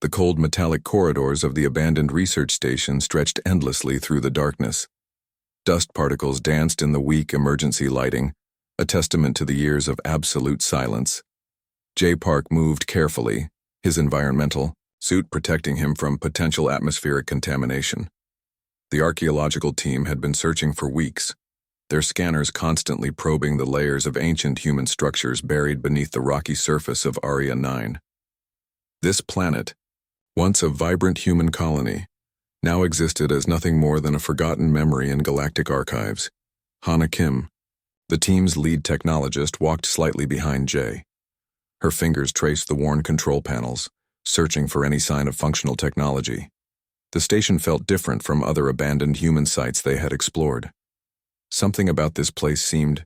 The cold metallic corridors of the abandoned research station stretched endlessly through the darkness. Dust particles danced in the weak emergency lighting, a testament to the years of absolute silence. J. Park moved carefully, his environmental suit protecting him from potential atmospheric contamination. The archaeological team had been searching for weeks, their scanners constantly probing the layers of ancient human structures buried beneath the rocky surface of Aria 9. This planet, once a vibrant human colony, now existed as nothing more than a forgotten memory in galactic archives. Hana Kim, the team's lead technologist, walked slightly behind Jay. Her fingers traced the worn control panels, searching for any sign of functional technology. The station felt different from other abandoned human sites they had explored. Something about this place seemed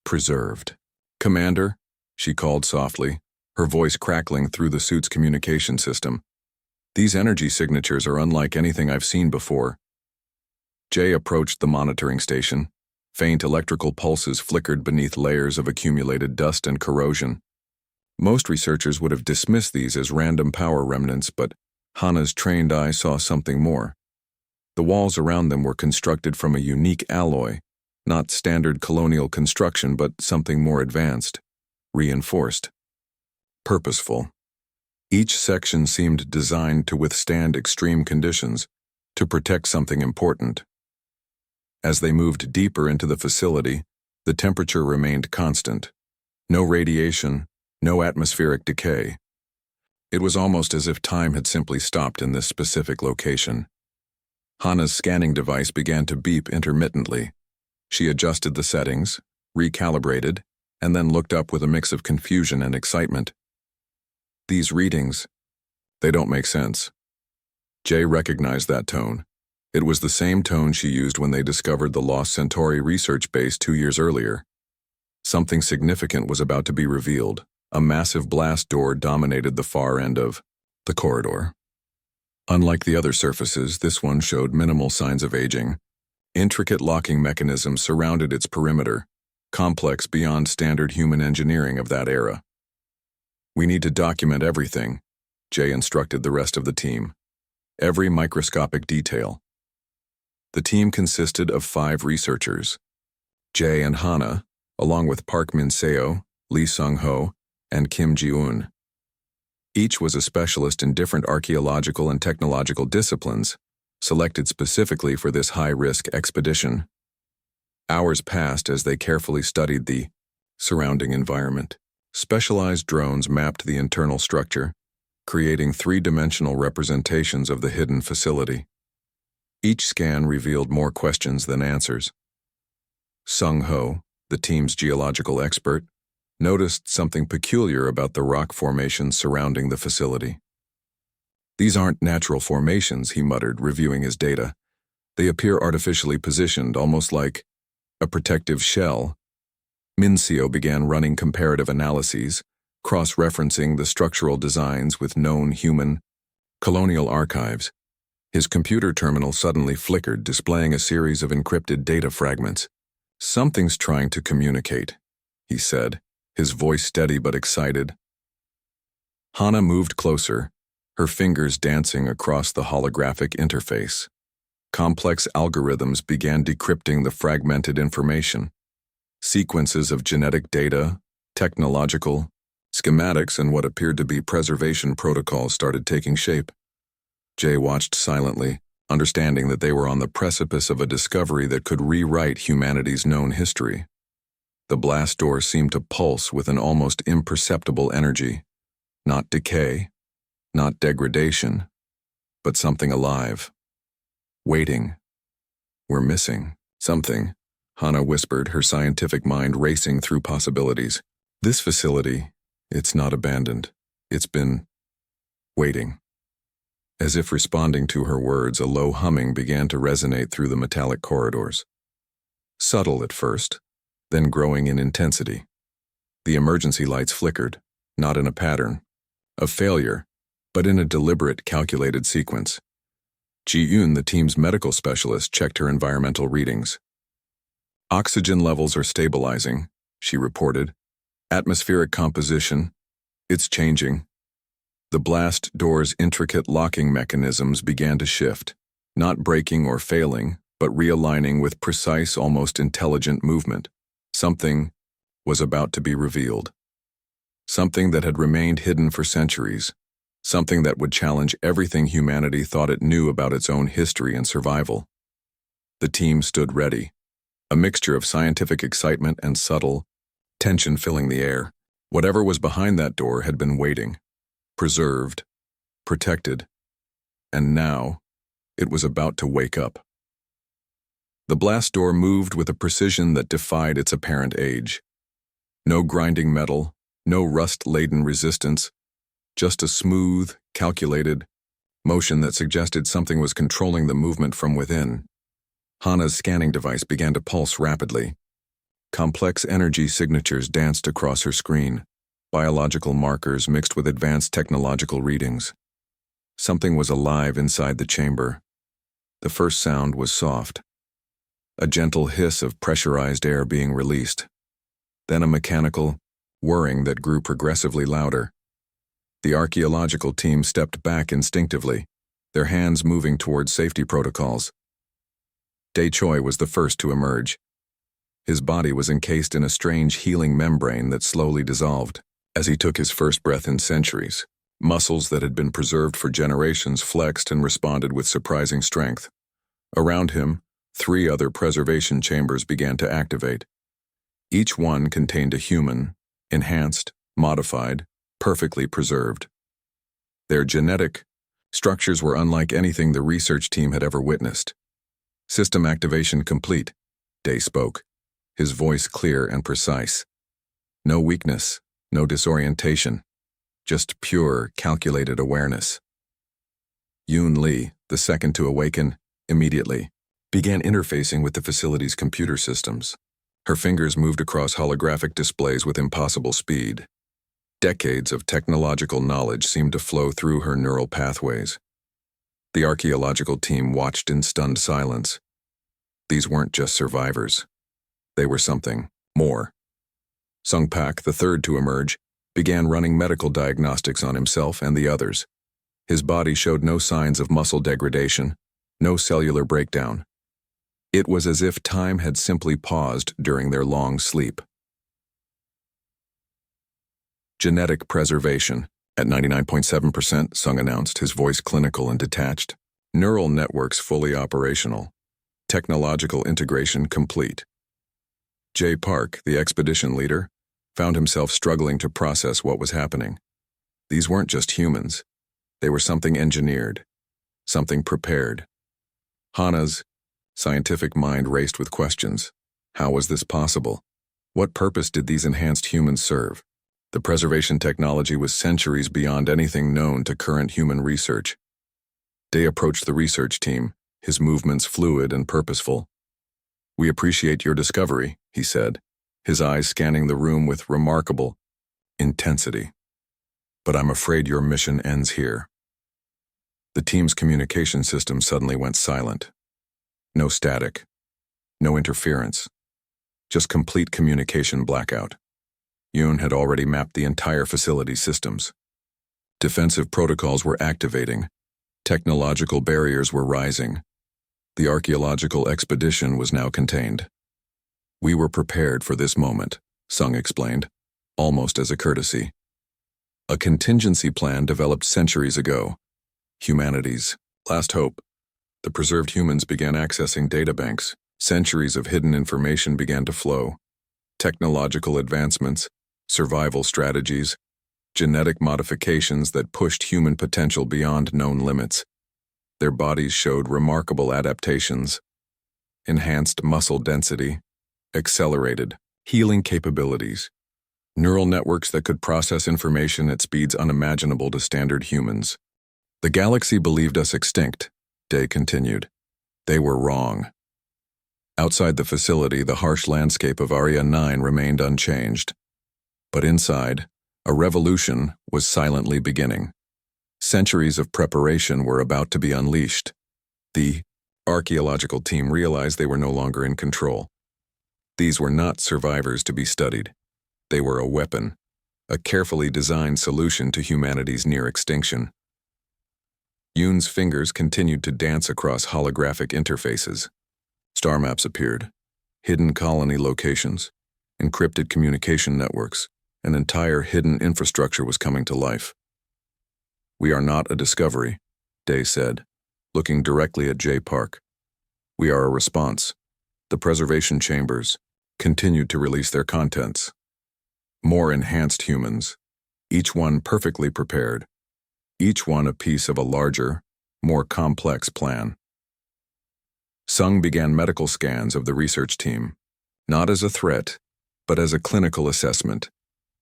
preserved. "Commander," she called softly, her voice crackling through the suit's communication system. "These energy signatures are unlike anything I've seen before." Jay approached the monitoring station. Faint electrical pulses flickered beneath layers of accumulated dust and corrosion. Most researchers would have dismissed these as random power remnants, but Hana's trained eye saw something more. The walls around them were constructed from a unique alloy, not standard colonial construction, but something more advanced, reinforced, purposeful. Each section seemed designed to withstand extreme conditions, to protect something important. As they moved deeper into the facility, the temperature remained constant. No radiation, no atmospheric decay. It was almost as if time had simply stopped in this specific location. Hana's scanning device began to beep intermittently. She adjusted the settings, recalibrated, and then looked up with a mix of confusion and excitement. "These readings, they don't make sense." Jay recognized that tone. It was the same tone she used when they discovered the Lost Centauri research base 2 years earlier. Something significant was about to be revealed. A massive blast door dominated the far end of the corridor. Unlike the other surfaces, this one showed minimal signs of aging. Intricate locking mechanisms surrounded its perimeter, complex beyond standard human engineering of that era. "We need to document everything," Jay instructed the rest of the team. "Every microscopic detail." The team consisted of 5 researchers. Jay and Hana, along with Park Min-seo, Lee Sung-ho, and Kim Ji-un. Each was a specialist in different archaeological and technological disciplines, selected specifically for this high-risk expedition. Hours passed as they carefully studied the surrounding environment. Specialized drones mapped the internal structure, creating 3-dimensional representations of the hidden facility. Each scan revealed more questions than answers. Sung-ho, the team's geological expert, noticed something peculiar about the rock formations surrounding the facility. "These aren't natural formations," he muttered, reviewing his data. "They appear artificially positioned, almost like a protective shell." Min-seo began running comparative analyses, cross-referencing the structural designs with known human colonial archives. His computer terminal suddenly flickered, displaying a series of encrypted data fragments. "Something's trying to communicate," he said, his voice steady but excited. Hana moved closer, her fingers dancing across the holographic interface. Complex algorithms began decrypting the fragmented information. Sequences of genetic data, technological, schematics, and what appeared to be preservation protocols started taking shape. Jay watched silently, understanding that they were on the precipice of a discovery that could rewrite humanity's known history. The blast door seemed to pulse with an almost imperceptible energy. Not decay, not degradation, but something alive. Waiting. "We're missing something," Hana whispered, her scientific mind racing through possibilities. "This facility, it's not abandoned. It's been waiting." As if responding to her words, a low humming began to resonate through the metallic corridors. Subtle at first, then growing in intensity. The emergency lights flickered, not in a pattern of failure, but in a deliberate, calculated sequence. Ji-un, the team's medical specialist, checked her environmental readings. "Oxygen levels are stabilizing," she reported. "Atmospheric composition, it's changing." The blast door's intricate locking mechanisms began to shift, not breaking or failing, but realigning with precise, almost intelligent movement. Something was about to be revealed. Something that had remained hidden for centuries. Something that would challenge everything humanity thought it knew about its own history and survival. The team stood ready, a mixture of scientific excitement and subtle tension filling the air. Whatever was behind that door had been waiting, preserved, protected, and now it was about to wake up. The blast door moved with a precision that defied its apparent age. No grinding metal, no rust-laden resistance, just a smooth, calculated motion that suggested something was controlling the movement from within. Hana's scanning device began to pulse rapidly. Complex energy signatures danced across her screen, biological markers mixed with advanced technological readings. Something was alive inside the chamber. The first sound was soft, a gentle hiss of pressurized air being released. Then a mechanical whirring that grew progressively louder. The archaeological team stepped back instinctively, their hands moving towards safety protocols. Dae Choi was the first to emerge. His body was encased in a strange healing membrane that slowly dissolved as he took his first breath in centuries. Muscles that had been preserved for generations flexed and responded with surprising strength. Around him, 3 other preservation chambers began to activate. Each one contained a human, enhanced, modified, perfectly preserved. Their genetic structures were unlike anything the research team had ever witnessed. "System activation complete," Dae spoke, his voice clear and precise. No weakness, no disorientation, just pure, calculated awareness. Yoon Lee, the second to awaken, immediately began interfacing with the facility's computer systems. Her fingers moved across holographic displays with impossible speed. Decades of technological knowledge seemed to flow through her neural pathways. The archaeological team watched in stunned silence. These weren't just survivors. They were something more. Sung Pak, the third to emerge, began running medical diagnostics on himself and the others. His body showed no signs of muscle degradation, no cellular breakdown. It was as if time had simply paused during their long sleep. Genetic preservation. At 99.7%, Sung announced, his voice clinical and detached. Neural networks fully operational. Technological integration complete. Jae Park, the expedition leader, found himself struggling to process what was happening. These weren't just humans. They were something engineered, something prepared. Hana's scientific mind raced with questions. How was this possible? What purpose did these enhanced humans serve? The preservation technology was centuries beyond anything known to current human research. Dae approached the research team, his movements fluid and purposeful. "We appreciate your discovery," he said, his eyes scanning the room with remarkable intensity. "But I'm afraid your mission ends here." The team's communication system suddenly went silent. No static, no interference, just complete communication blackout. Yoon had already mapped the entire facility's systems. Defensive protocols were activating. Technological barriers were rising. The archaeological expedition was now contained. "We were prepared for this moment," Sung explained, almost as a courtesy. "A contingency plan developed centuries ago. Humanity's last hope." The preserved humans began accessing databanks. Centuries of hidden information began to flow. Technological advancements, survival strategies, genetic modifications that pushed human potential beyond known limits. Their bodies showed remarkable adaptations, enhanced muscle density, accelerated healing capabilities, neural networks that could process information at speeds unimaginable to standard humans. "The galaxy believed us extinct," Dae continued. "They were wrong." Outside the facility, the harsh landscape of Area 9 remained unchanged. But inside, a revolution was silently beginning. Centuries of preparation were about to be unleashed. The archaeological team realized they were no longer in control. These were not survivors to be studied. They were a weapon a carefully designed solution to humanity's near extinction. Yoon's fingers continued to dance across holographic interfaces. Star maps appeared, hidden colony locations, encrypted communication networks. An entire hidden infrastructure was coming to life. "We are not a discovery," Day said, looking directly at J. Park. "We are a response." The preservation chambers continued to release their contents. More enhanced humans, each one perfectly prepared, each one a piece of a larger, more complex plan. Sung began medical scans of the research team, not as a threat, but as a clinical assessment,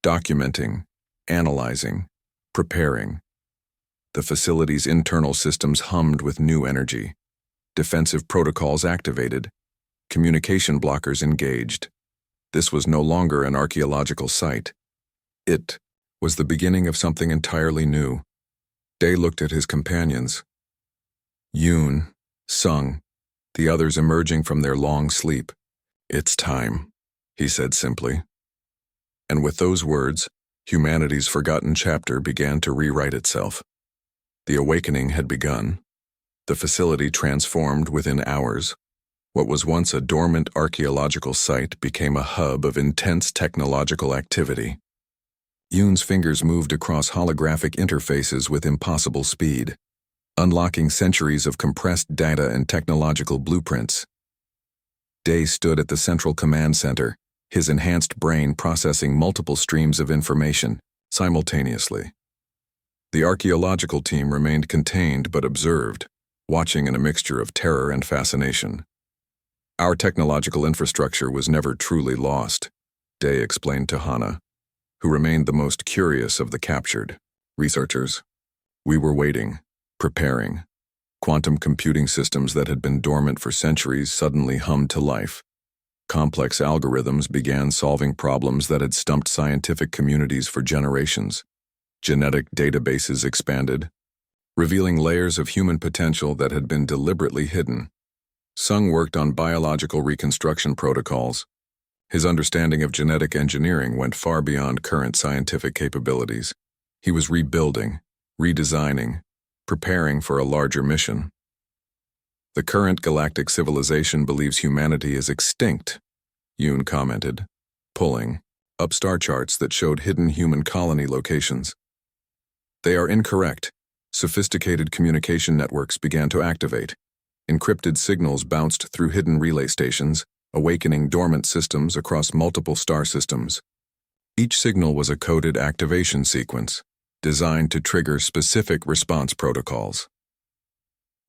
documenting, analyzing, preparing. The facility's internal systems hummed with new energy. Defensive protocols activated, communication blockers engaged. This was no longer an archaeological site. It was the beginning of something entirely new. Day looked at his companions. Yoon, Sung, the others emerging from their long sleep. "It's time," he said simply. And with those words, humanity's forgotten chapter began to rewrite itself. The awakening had begun. The facility transformed within hours. What was once a dormant archaeological site became a hub of intense technological activity. Yoon's fingers moved across holographic interfaces with impossible speed, unlocking centuries of compressed data and technological blueprints. Day stood at the central command center, his enhanced brain processing multiple streams of information simultaneously. The archaeological team remained contained but observed, watching in a mixture of terror and fascination. "Our technological infrastructure was never truly lost," Day explained to Hana, who remained the most curious of the captured researchers. "We were waiting, preparing. Quantum computing systems that had been dormant for centuries suddenly hummed to life. Complex algorithms began solving problems that had stumped scientific communities for generations. Genetic databases expanded, revealing layers of human potential that had been deliberately hidden. Sung worked on biological reconstruction protocols. His understanding of genetic engineering went far beyond current scientific capabilities. He was rebuilding, redesigning, preparing for a larger mission. "The current galactic civilization believes humanity is extinct," Yoon commented, pulling up star charts that showed hidden human colony locations. "They are incorrect." Sophisticated communication networks began to activate. Encrypted signals bounced through hidden relay stations, awakening dormant systems across multiple star systems. Each signal was a coded activation sequence, designed to trigger specific response protocols.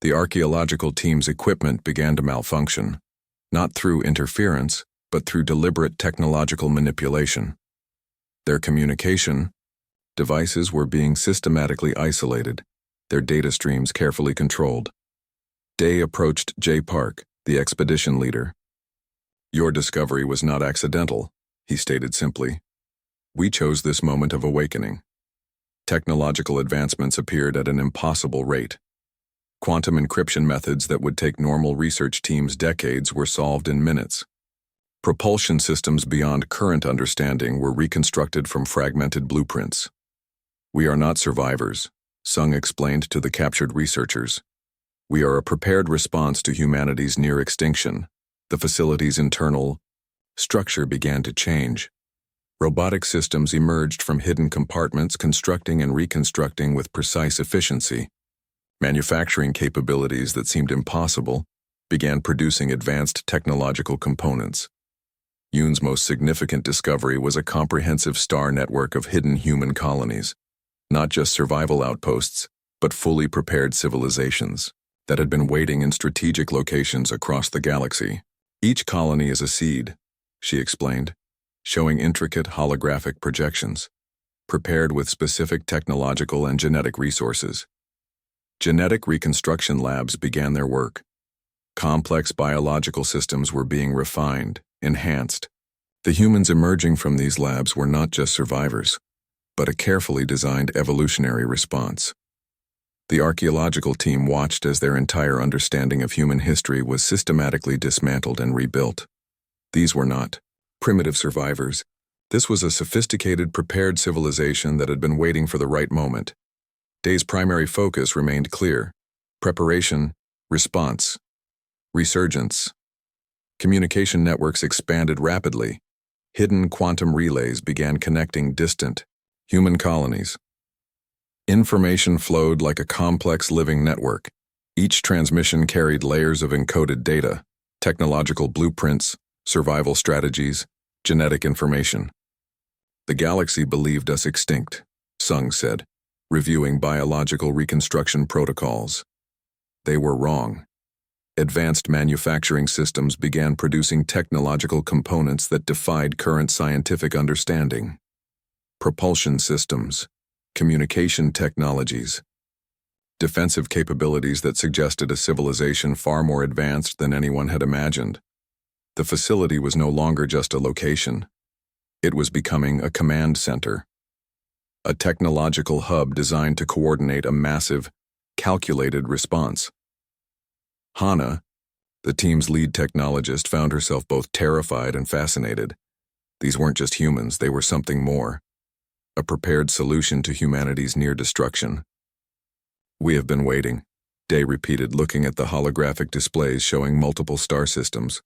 The archaeological team's equipment began to malfunction, not through interference, but through deliberate technological manipulation. Their communication devices were being systematically isolated, their data streams carefully controlled. Day approached J. Park, the expedition leader. "Your discovery was not accidental," he stated simply. "We chose this moment of awakening." Technological advancements appeared at an impossible rate. Quantum encryption methods that would take normal research teams decades were solved in minutes. Propulsion systems beyond current understanding were reconstructed from fragmented blueprints. "We are not survivors," Sung explained to the captured researchers. "We are a prepared response to humanity's near extinction." The facility's internal structure began to change. Robotic systems emerged from hidden compartments, constructing and reconstructing with precise efficiency. Manufacturing capabilities that seemed impossible began producing advanced technological components. Yoon's most significant discovery was a comprehensive star network of hidden human colonies, not just survival outposts, but fully prepared civilizations that had been waiting in strategic locations across the galaxy. "Each colony is a seed," she explained, showing intricate holographic projections, prepared with specific technological and genetic resources. Genetic reconstruction labs began their work. Complex biological systems were being refined, enhanced. The humans emerging from these labs were not just survivors, but a carefully designed evolutionary response. The archaeological team watched as their entire understanding of human history was systematically dismantled and rebuilt. These were not primitive survivors. This was a sophisticated, prepared civilization that had been waiting for the right moment. Day's primary focus remained clear: preparation, response, resurgence. Communication networks expanded rapidly. Hidden quantum relays began connecting distant, human colonies. Information flowed like a complex living network. Each transmission carried layers of encoded data, technological blueprints, survival strategies, genetic information. "The galaxy believed us extinct," Sung said, reviewing biological reconstruction protocols. They were wrong. Advanced manufacturing systems began producing technological components that defied current scientific understanding. Propulsion systems, communication technologies, defensive capabilities that suggested a civilization far more advanced than anyone had imagined. The facility was no longer just a location. It was becoming a command center, a technological hub designed to coordinate a massive, calculated response. Hana, the team's lead technologist, found herself both terrified and fascinated. These weren't just humans, they were something more. A prepared solution to humanity's near destruction. "We have been waiting," Day repeated, looking at the holographic displays showing multiple star systems.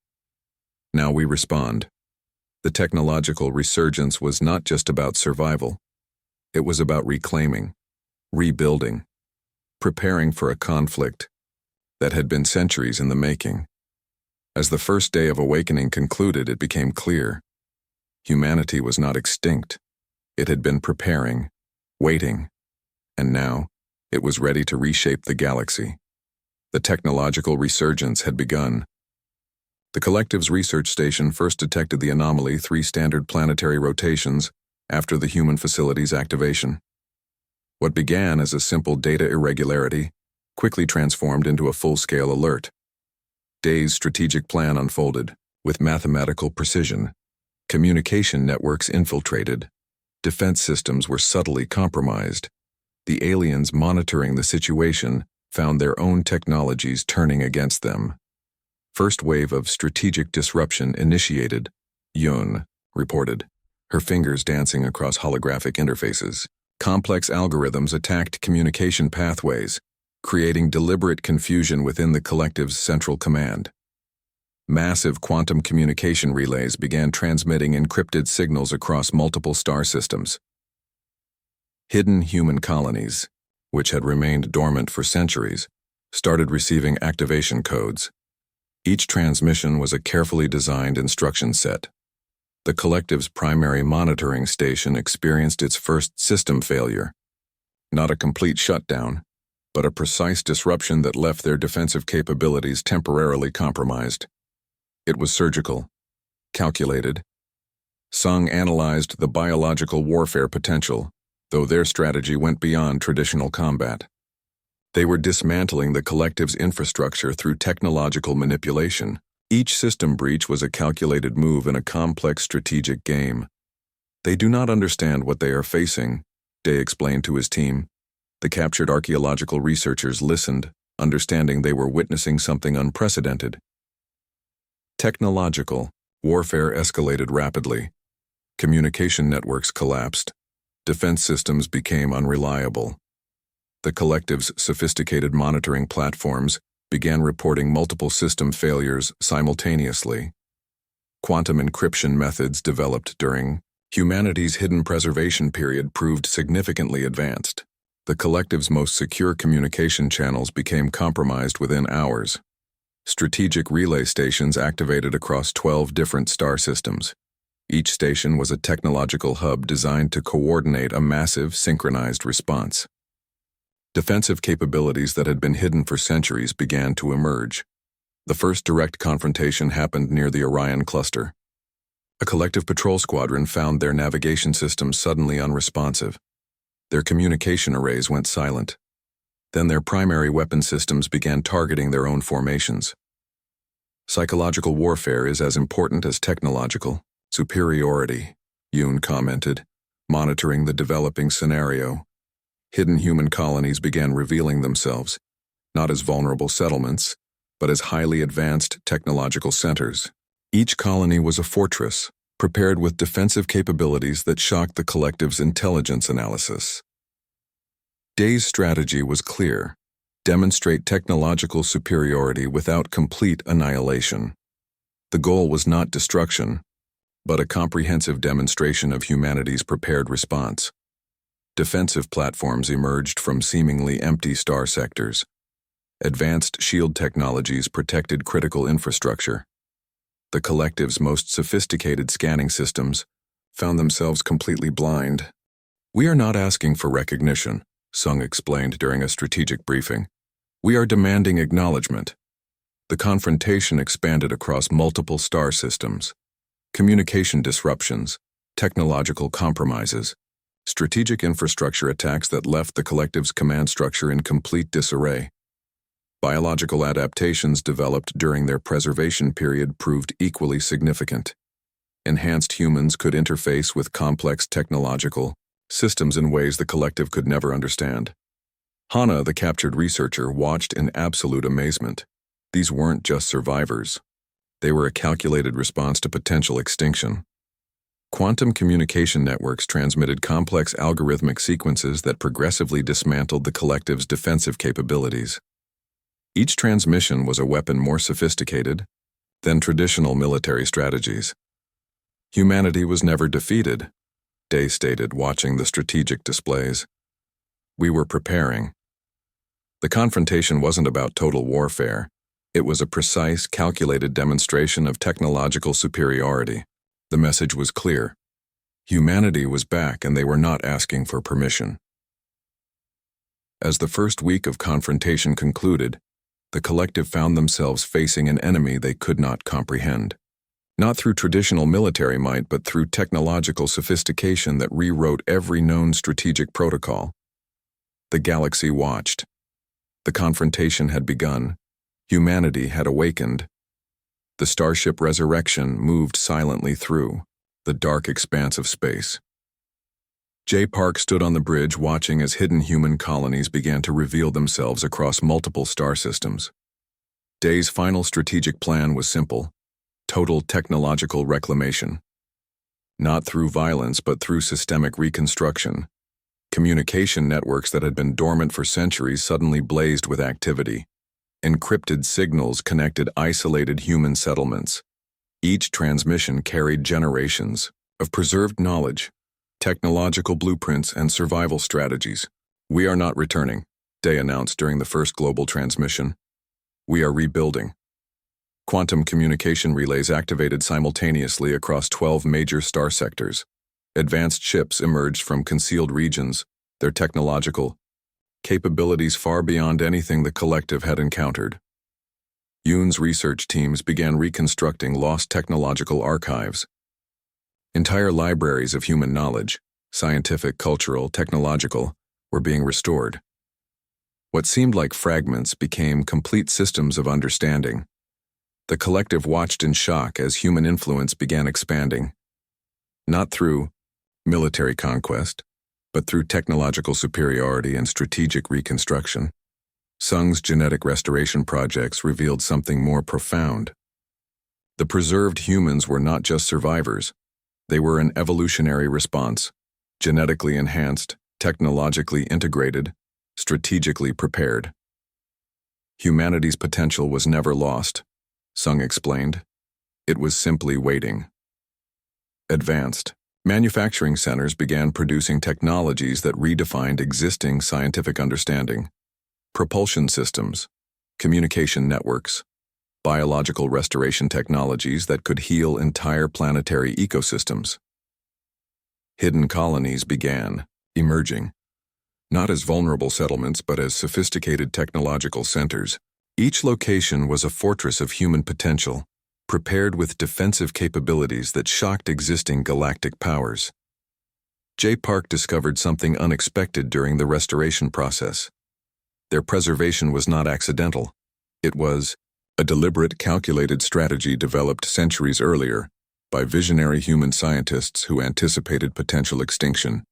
"Now we respond." The technological resurgence was not just about survival. It was about reclaiming, rebuilding, preparing for a conflict that had been centuries in the making. As the first day of awakening concluded, it became clear. Humanity was not extinct. It had been preparing, waiting, and now it was ready to reshape the galaxy. The technological resurgence had begun. The collective's research station first detected the anomaly 3 standard planetary rotations after the human facility's activation. What began as a simple data irregularity quickly transformed into a full-scale alert. Day's strategic plan unfolded with mathematical precision. Communication networks infiltrated. Defense systems were subtly compromised. The aliens monitoring the situation found their own technologies turning against them. First wave of strategic disruption initiated, Yun reported, her fingers dancing across holographic interfaces. Complex algorithms attacked communication pathways, creating deliberate confusion within the collective's central command. Massive quantum communication relays began transmitting encrypted signals across multiple star systems. Hidden human colonies, which had remained dormant for centuries, started receiving activation codes. Each transmission was a carefully designed instruction set. The collective's primary monitoring station experienced its first system failure. Not a complete shutdown, but a precise disruption that left their defensive capabilities temporarily compromised. It was surgical, calculated. Sung analyzed the biological warfare potential, though their strategy went beyond traditional combat. They were dismantling the collective's infrastructure through technological manipulation. Each system breach was a calculated move in a complex strategic game. "They do not understand what they are facing," Day explained to his team. The captured archaeological researchers listened, understanding they were witnessing something unprecedented. Technological warfare escalated rapidly. Communication networks collapsed. Defense systems became unreliable. The collective's sophisticated monitoring platforms began reporting multiple system failures simultaneously. Quantum encryption methods developed during humanity's hidden preservation period proved significantly advanced. The collective's most secure communication channels became compromised within hours. Strategic relay stations activated across 12 different star systems. Each station was a technological hub designed to coordinate a massive, synchronized response. Defensive capabilities that had been hidden for centuries began to emerge. The first direct confrontation happened near the Orion cluster. A collective patrol squadron found their navigation systems suddenly unresponsive. Their communication arrays went silent. Then their primary weapon systems began targeting their own formations. "Psychological warfare is as important as technological superiority," Yoon commented, monitoring the developing scenario. Hidden human colonies began revealing themselves, not as vulnerable settlements, but as highly advanced technological centers. Each colony was a fortress, prepared with defensive capabilities that shocked the collective's intelligence analysis. Day's strategy was clear: demonstrate technological superiority without complete annihilation. The goal was not destruction, but a comprehensive demonstration of humanity's prepared response. Defensive platforms emerged from seemingly empty star sectors. Advanced shield technologies protected critical infrastructure. The collective's most sophisticated scanning systems found themselves completely blind. "We are not asking for recognition," Sung explained during a strategic briefing. "We are demanding acknowledgement." The confrontation expanded across multiple star systems. Communication disruptions, technological compromises, strategic infrastructure attacks that left the collective's command structure in complete disarray. Biological adaptations developed during their preservation period proved equally significant. Enhanced humans could interface with complex technological systems in ways the collective could never understand. Hana, the captured researcher, watched in absolute amazement. These weren't just survivors. They were a calculated response to potential extinction. Quantum communication networks transmitted complex algorithmic sequences that progressively dismantled the collective's defensive capabilities. Each transmission was a weapon more sophisticated than traditional military strategies. "Humanity was never defeated," Day stated, watching the strategic displays. "We were preparing." The confrontation wasn't about total warfare. It was a precise, calculated demonstration of technological superiority. The message was clear. Humanity was back, and they were not asking for permission. As the first week of confrontation concluded, the collective found themselves facing an enemy they could not comprehend. Not through traditional military might, but through technological sophistication that rewrote every known strategic protocol. The galaxy watched. The confrontation had begun. Humanity had awakened. The starship Resurrection moved silently through the dark expanse of space. J. Park stood on the bridge watching as hidden human colonies began to reveal themselves across multiple star systems. Day's final strategic plan was simple: total technological reclamation. Not through violence, but through systemic reconstruction. Communication networks that had been dormant for centuries suddenly blazed with activity. Encrypted signals connected isolated human settlements. Each transmission carried generations of preserved knowledge, technological blueprints, and survival strategies. "We are not returning," Day announced during the first global transmission. "We are rebuilding." Quantum communication relays activated simultaneously across 12 major star sectors. Advanced ships emerged from concealed regions, their technological capabilities far beyond anything the collective had encountered. Yoon's research teams began reconstructing lost technological archives. Entire libraries of human knowledge, scientific, cultural, technological, were being restored. What seemed like fragments became complete systems of understanding. The collective watched in shock as human influence began expanding. Not through military conquest, but through technological superiority and strategic reconstruction. Sung's genetic restoration projects revealed something more profound. The preserved humans were not just survivors. They were an evolutionary response, genetically enhanced, technologically integrated, strategically prepared. Humanity's potential was never lost, Sung explained. It was simply waiting. Advanced manufacturing centers began producing technologies that redefined existing scientific understanding. Propulsion systems, communication networks, biological restoration technologies that could heal entire planetary ecosystems. Hidden colonies began emerging, not as vulnerable settlements but as sophisticated technological centers. Each location was a fortress of human potential, prepared with defensive capabilities that shocked existing galactic powers. J. Park discovered something unexpected during the restoration process. Their preservation was not accidental. It was a deliberate, calculated strategy developed centuries earlier by visionary human scientists who anticipated potential extinction.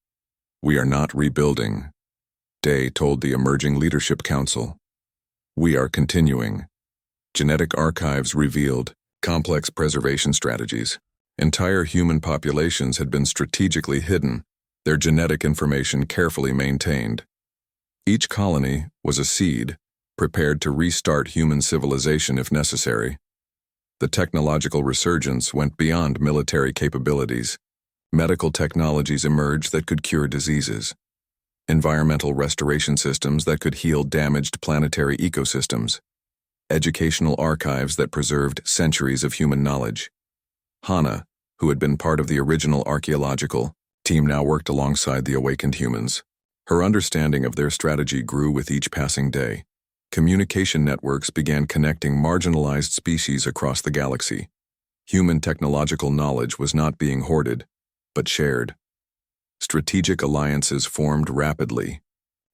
"We are not rebuilding," Day told the emerging leadership council. "We are continuing." Genetic archives revealed complex preservation strategies, Entire human populations had been strategically hidden, their genetic information carefully maintained. Each colony was a seed, prepared to restart human civilization if necessary. The technological resurgence went beyond military capabilities. Medical technologies emerged that could cure diseases. Environmental restoration systems that could heal damaged planetary ecosystems. Educational archives that preserved centuries of human knowledge. Hana, who had been part of the original archaeological team, now worked alongside the awakened humans. Her understanding of their strategy grew with each passing day. Communication networks began connecting marginalized species across the galaxy. Human technological knowledge was not being hoarded, but shared. Strategic alliances formed rapidly.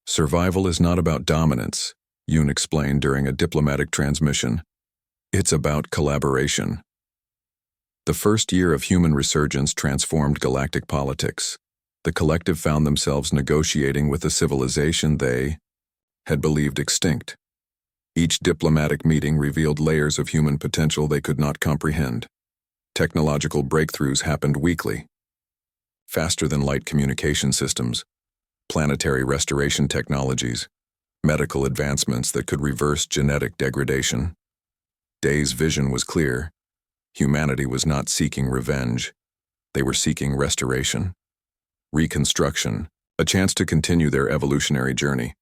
Survival is not about dominance, Yoon explained during a diplomatic transmission. It's about collaboration. The first year of human resurgence transformed galactic politics. The collective found themselves negotiating with a civilization they had believed extinct. Each diplomatic meeting revealed layers of human potential they could not comprehend. Technological breakthroughs happened weekly. Faster-than-light communication systems, planetary restoration technologies, medical advancements that could reverse genetic degradation. Day's vision was clear. Humanity was not seeking revenge. They were seeking restoration, reconstruction, a chance to continue their evolutionary journey.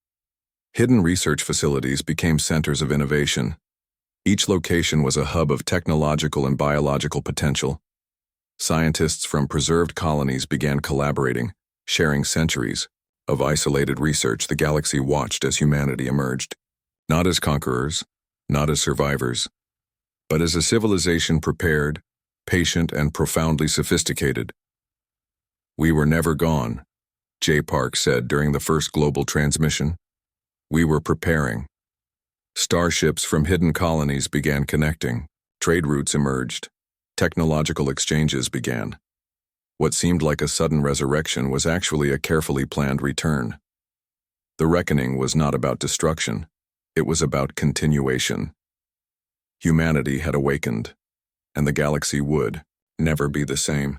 Hidden research facilities became centers of innovation. Each location was a hub of technological and biological potential. Scientists from preserved colonies began collaborating, sharing centuries of isolated research. The galaxy watched as humanity emerged, not as conquerors, not as survivors, but as a civilization prepared, patient, and profoundly sophisticated. "We were never gone," J. Park said during the first global transmission. "We were preparing." Starships from hidden colonies began connecting. Trade routes emerged. Technological exchanges began. What seemed like a sudden resurrection was actually a carefully planned return. The reckoning was not about destruction. It was about continuation. Humanity had awakened, and the galaxy would never be the same.